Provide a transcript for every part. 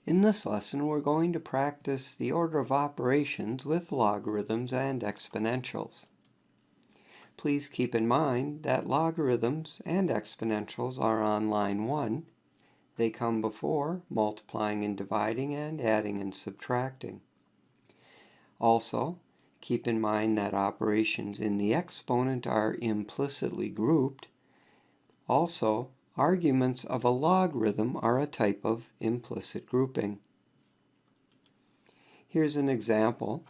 In this lesson, we're going to practice the order of operations with logarithms and exponentials. Please keep in mind that logarithms and exponentials are on line 1. They come before multiplying and dividing and adding and subtracting. Also, keep in mind that operations in the exponent are implicitly grouped. Also, arguments of a logarithm are a type of implicit grouping. Here's an example.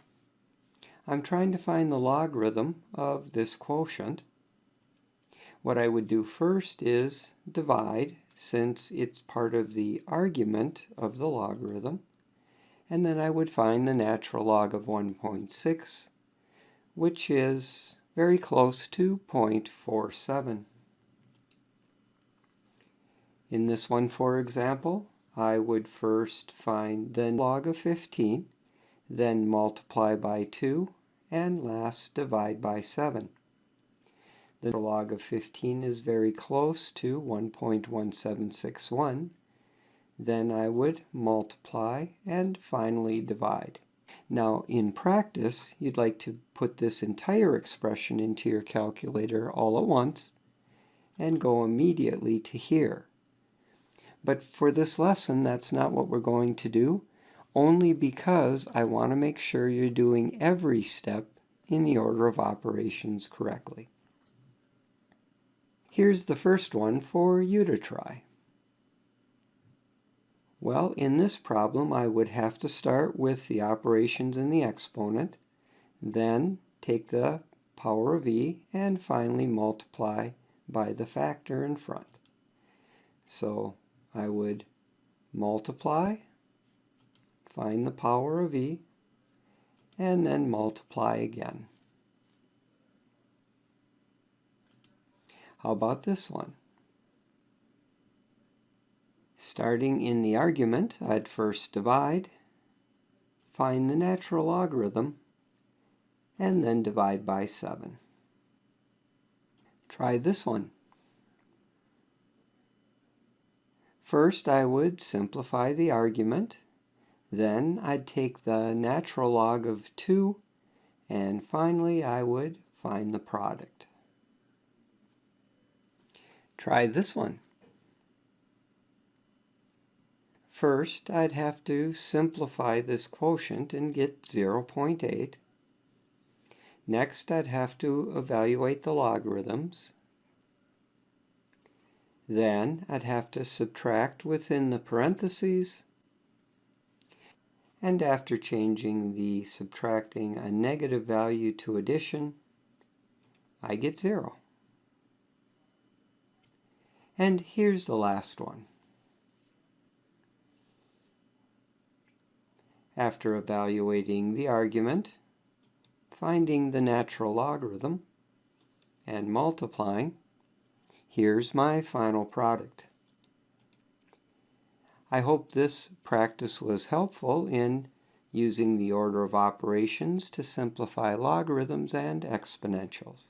I'm trying to find the logarithm of this quotient. What I would do first is divide, since it's part of the argument of the logarithm, and then I would find the natural log of 1.6, which is very close to 0.47. In this one, for example, I would first find the log of 15, then multiply by 2, and last divide by 7. The log of 15 is very close to 1.1761. Then I would multiply and finally divide. Now, in practice, you'd like to put this entire expression into your calculator all at once and go immediately to here. But for this lesson, that's not what we're going to do, only because I want to make sure you're doing every step in the order of operations correctly. Here's the first one for you to try. Well, in this problem, I would have to start with the operations in the exponent, then take the power of e, and finally multiply by the factor in front. So I would multiply, find the power of e, and then multiply again. How about this one? Starting in the argument, I'd first divide, find the natural logarithm, and then divide by 7. Try this one. First, I would simplify the argument. Then I'd take the natural log of 2, and finally I would find the product. Try this one. First, I'd have to simplify this quotient and get 0.8. Next, I'd have to evaluate the logarithms. Then I'd have to subtract within the parentheses, and after changing the subtracting a negative value to addition, I get 0. And here's the last one. After evaluating the argument, finding the natural logarithm, and multiplying, here's my final product. I hope this practice was helpful in using the order of operations to simplify logarithms and exponentials.